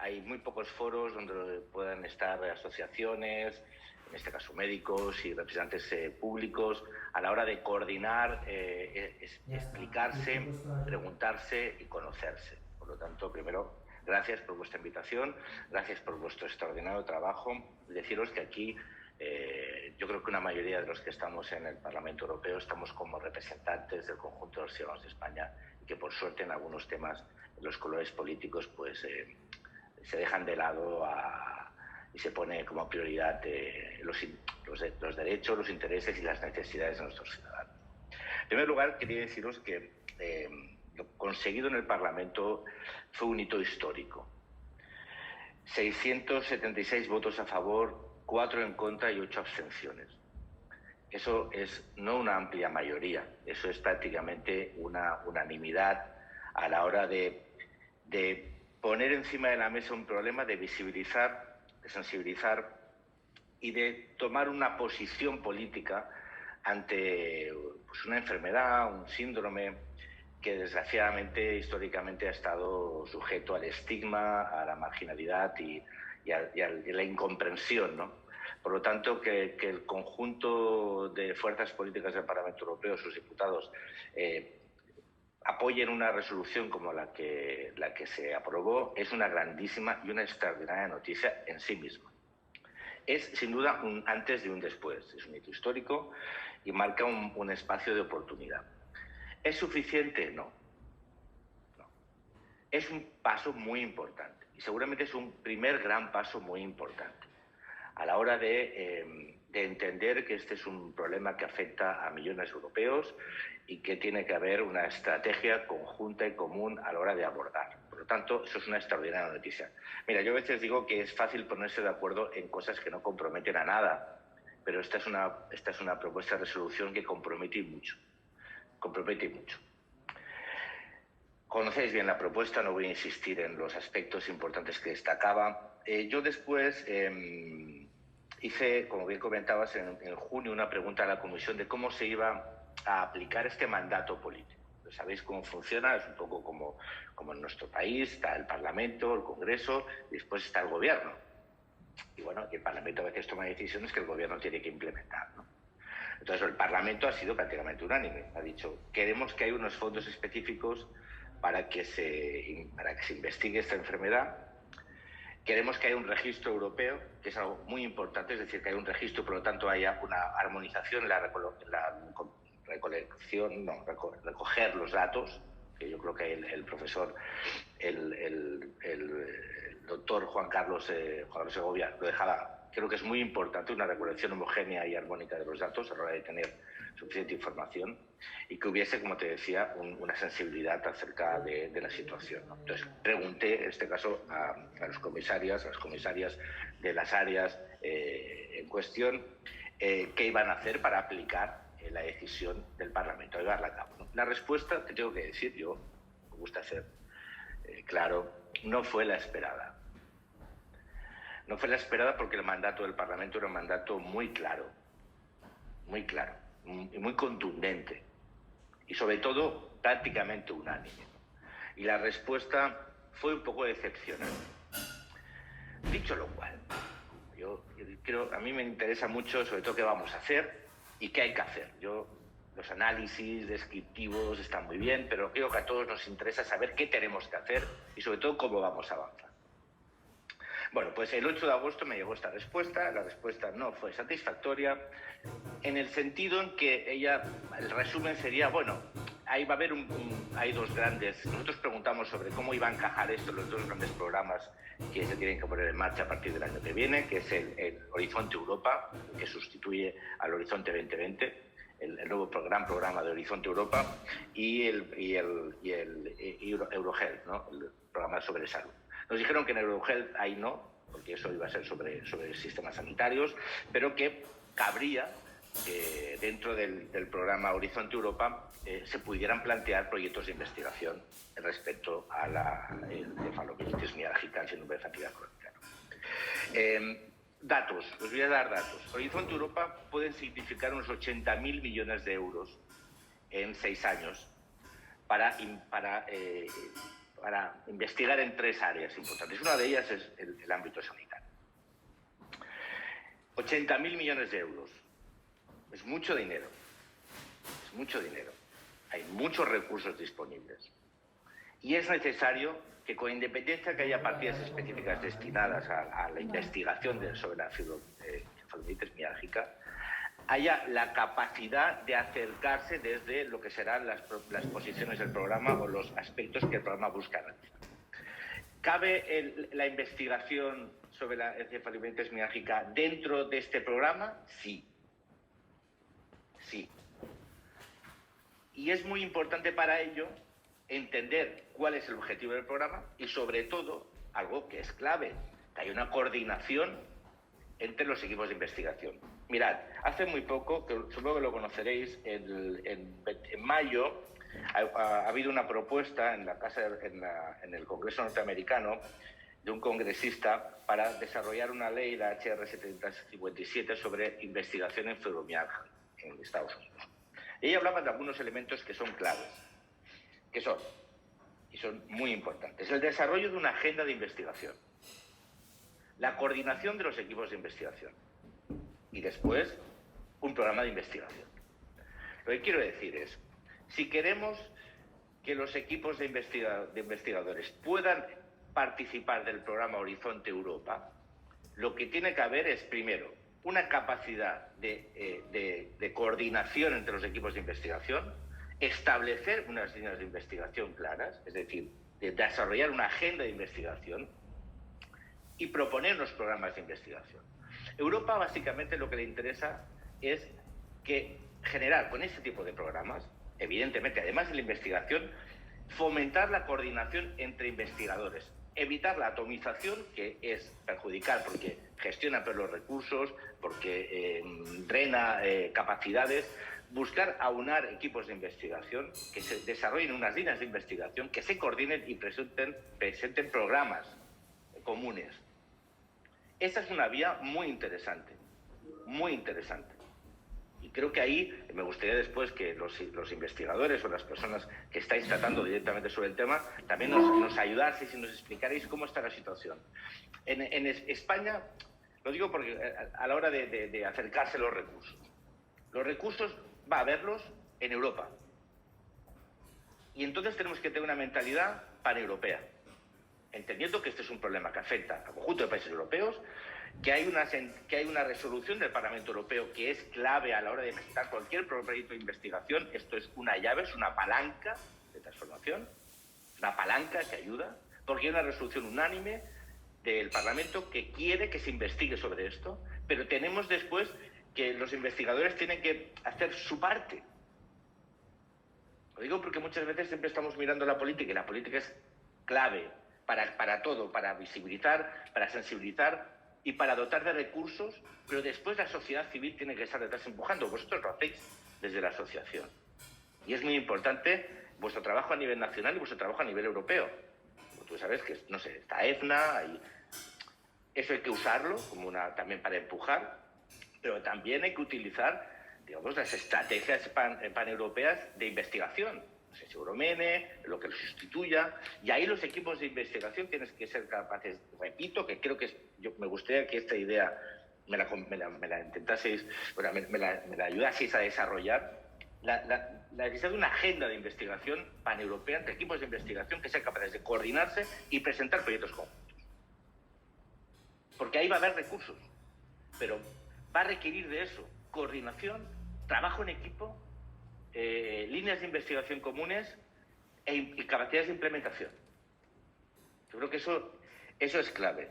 hay muy pocos foros donde puedan estar asociaciones, en este caso médicos y representantes públicos, a la hora de coordinar, explicarse, preguntarse y conocerse. Por lo tanto, primero, gracias por vuestra invitación, gracias por vuestro extraordinario trabajo. Deciros que aquí yo creo que una mayoría de los que estamos en el Parlamento Europeo estamos como representantes del conjunto de los ciudadanos de España y que por suerte en algunos temas los colores políticos pues se dejan de lado y se pone como prioridad los derechos, los intereses y las necesidades de nuestros ciudadanos. En primer lugar, quería deciros que lo conseguido en el Parlamento fue un hito histórico. 676 votos a favor, 4 en contra y 8 abstenciones. Eso es no una amplia mayoría, eso es prácticamente una unanimidad a la hora de poner encima de la mesa un problema, de visibilizar, de sensibilizar y de tomar una posición política ante pues, una enfermedad, un síndrome que desgraciadamente históricamente ha estado sujeto al estigma, a la marginalidad y a la incomprensión, ¿no? Por lo tanto, que el conjunto de fuerzas políticas del Parlamento Europeo, sus diputados, apoyen una resolución como la que se aprobó, es una grandísima y una extraordinaria noticia en sí misma. Es, sin duda, un antes y un después. Es un hito histórico y marca un espacio de oportunidad. ¿Es suficiente? No. Es un paso muy importante y seguramente es un primer gran paso muy importante a la hora de entender que este es un problema que afecta a millones de europeos y que tiene que haber una estrategia conjunta y común a la hora de abordar. Por lo tanto, eso es una extraordinaria noticia. Mira, yo a veces digo que es fácil ponerse de acuerdo en cosas que no comprometen a nada, pero esta es una propuesta de resolución que compromete mucho. Conocéis bien la propuesta, no voy a insistir en los aspectos importantes que destacaba. Yo después hice, como bien comentabas, en junio una pregunta a la Comisión de cómo se iba a aplicar este mandato político. ¿Sabéis cómo funciona? Es un poco como en nuestro país, está el Parlamento, el Congreso, y después está el Gobierno. Y bueno, el Parlamento a veces toma decisiones que el Gobierno tiene que implementar, ¿no? Entonces el Parlamento ha sido prácticamente unánime. Ha dicho, queremos que haya unos fondos específicos para que se investigue esta enfermedad. Queremos que haya un registro europeo, que es algo muy importante, es decir, que haya un registro, por lo tanto haya una armonización en la recoger los datos, que yo creo que el profesor, el doctor Juan Carlos Segovia lo dejaba, creo que es muy importante, una recolección homogénea y armónica de los datos a la hora de tener suficiente información y que hubiese, como te decía, una sensibilidad acerca de la situación, ¿no? Entonces, pregunté, en este caso, a las comisarias de las áreas en cuestión, qué iban a hacer para aplicar la decisión del Parlamento, llevarla a cabo, ¿no? La respuesta, te tengo que decir, yo me gusta ser claro, no fue la esperada. No fue la esperada porque el mandato del Parlamento era un mandato muy claro y muy contundente y sobre todo prácticamente unánime. Y la respuesta fue un poco decepcionante. Dicho lo cual, a mí me interesa mucho sobre todo qué vamos a hacer y qué hay que hacer. Los análisis descriptivos están muy bien, pero creo que a todos nos interesa saber qué tenemos que hacer y sobre todo cómo vamos a avanzar. Bueno, pues el 8 de agosto me llegó esta respuesta. La respuesta no fue satisfactoria en el sentido en que el resumen sería, bueno, ahí va a haber hay dos grandes. Nosotros preguntamos sobre cómo iba a encajar esto, los dos grandes programas que se tienen que poner en marcha a partir del año que viene, que es el Horizonte Europa, que sustituye al Horizonte 2020, el nuevo gran programa de Horizonte Europa, y el Eurohealth, ¿no? El programa sobre salud. Nos dijeron que en Eurohealth ahí no, porque eso iba a ser sobre sistemas sanitarios, pero que cabría que dentro del programa Horizonte Europa se pudieran plantear proyectos de investigación respecto a la encefalomielitis mialgica, el síndrome de fatiga crónica, ¿no? Datos, os voy a dar datos. Horizonte Europa puede significar unos 80.000 millones de euros en 6 años para para investigar en 3 áreas importantes. Una de ellas es el ámbito sanitario. 80.000 millones de euros. Es mucho dinero. Es mucho dinero. Hay muchos recursos disponibles. Y es necesario que, con independencia que haya partidas específicas destinadas a la investigación sobre la encefalitis miálgica, haya la capacidad de acercarse desde lo que serán las posiciones del programa o los aspectos que el programa busca realizar. ¿Cabe la investigación sobre la encefalitis miálgica dentro de este programa? Sí. Sí. Y es muy importante para ello entender cuál es el objetivo del programa y, sobre todo, algo que es clave, que hay una coordinación entre los equipos de investigación. Mirad, hace muy poco, que supongo que lo conoceréis, en mayo ha habido una propuesta en el Congreso norteamericano de un congresista para desarrollar una ley, la HR 757, sobre investigación en fibromialgia en Estados Unidos. Ella hablaba de algunos elementos que son claves, que son muy importantes. El desarrollo de una agenda de investigación, la coordinación de los equipos de investigación y después un programa de investigación. Lo que quiero decir es, si queremos que los equipos de investigadores puedan participar del programa Horizonte Europa, lo que tiene que haber es, primero, una capacidad de coordinación entre los equipos de investigación, establecer unas líneas de investigación claras, es decir, de desarrollar una agenda de investigación y proponer los programas de investigación. Europa, básicamente, lo que le interesa es generar con este tipo de programas, evidentemente, además de la investigación, fomentar la coordinación entre investigadores, evitar la atomización, que es perjudicial porque gestiona peor los recursos, porque drena capacidades, buscar aunar equipos de investigación que se desarrollen unas líneas de investigación, que se coordinen y presenten programas comunes. Esa es una vía muy interesante, muy interesante. Y creo que ahí me gustaría después que los investigadores o las personas que estáis tratando directamente sobre el tema también nos ayudaseis y nos explicaréis cómo está la situación. En España, lo digo porque a la hora de acercarse los recursos va a haberlos en Europa. Y entonces tenemos que tener una mentalidad paneuropea, entendiendo que este es un problema que afecta al conjunto de países europeos, que hay una resolución del Parlamento Europeo que es clave a la hora de presentar cualquier proyecto de investigación. Esto es una llave, es una palanca de transformación, una palanca que ayuda, porque hay una resolución unánime del Parlamento que quiere que se investigue sobre esto, pero tenemos después que los investigadores tienen que hacer su parte. Lo digo porque muchas veces siempre estamos mirando la política y la política es clave para todo, para visibilizar, para sensibilizar y para dotar de recursos, pero después la sociedad civil tiene que estar detrás empujando. Vosotros lo hacéis desde la asociación. Y es muy importante vuestro trabajo a nivel nacional y vuestro trabajo a nivel europeo. Tú sabes que, no sé, está EFNA, eso hay que usarlo también para empujar, pero también hay que utilizar, digamos, las estrategias paneuropeas de investigación. No sé, Euromene, lo que lo sustituya, y ahí los equipos de investigación tienen que ser capaces, repito, que creo que me gustaría que esta idea me la intentaseis, bueno, me la ayudaseis a desarrollar, la necesidad de una agenda de investigación paneuropea entre equipos de investigación que sean capaces de coordinarse y presentar proyectos conjuntos. Porque ahí va a haber recursos, pero va a requerir de eso, coordinación, trabajo en equipo, líneas de investigación comunes y capacidades de implementación. Yo creo que eso es clave.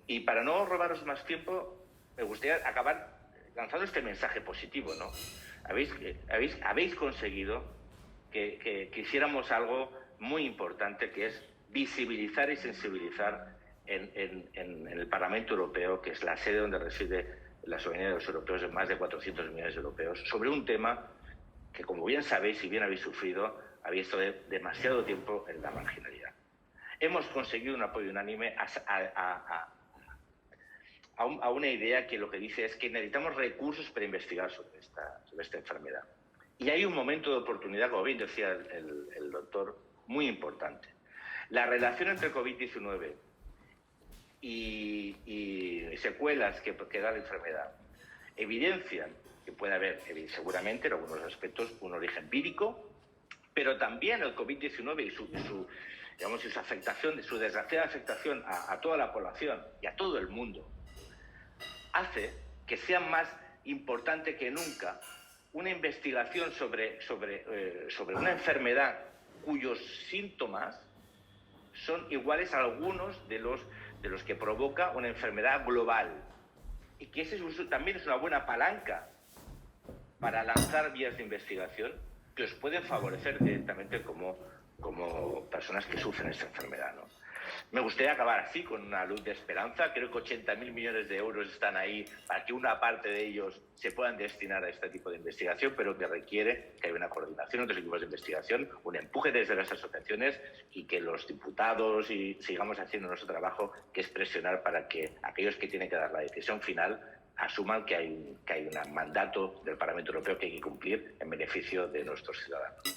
Y para no robaros más tiempo, me gustaría acabar lanzando este mensaje positivo, ¿no? Habéis conseguido que hiciéramos algo muy importante, que es visibilizar y sensibilizar en el Parlamento Europeo, que es la sede donde reside la soberanía de los europeos, de más de 400 millones de europeos, sobre un tema que, como bien sabéis y bien habéis sufrido, habéis estado demasiado tiempo en la marginalidad. Hemos conseguido un apoyo unánime a una idea que lo que dice es que necesitamos recursos para investigar sobre esta enfermedad. Y hay un momento de oportunidad, como bien decía el doctor muy importante. La relación entre COVID-19 y secuelas que da la enfermedad evidencian que puede haber, seguramente, en algunos aspectos, un origen vírico, pero también el COVID-19 y su afectación, su desgraciada afectación a toda la población y a todo el mundo, hace que sea más importante que nunca una investigación sobre una enfermedad cuyos síntomas son iguales a algunos de los que provoca una enfermedad global. Y que ese también es una buena palanca para lanzar vías de investigación que os pueden favorecer directamente como personas que sufren esta enfermedad, ¿no? Me gustaría acabar así, con una luz de esperanza. Creo que 80.000 millones de euros están ahí para que una parte de ellos se puedan destinar a este tipo de investigación, pero que requiere que haya una coordinación entre los equipos de investigación, un empuje desde las asociaciones y que los diputados y sigamos haciendo nuestro trabajo, que es presionar para que aquellos que tienen que dar la decisión final asuman que hay un mandato del Parlamento Europeo que hay que cumplir en beneficio de nuestros ciudadanos.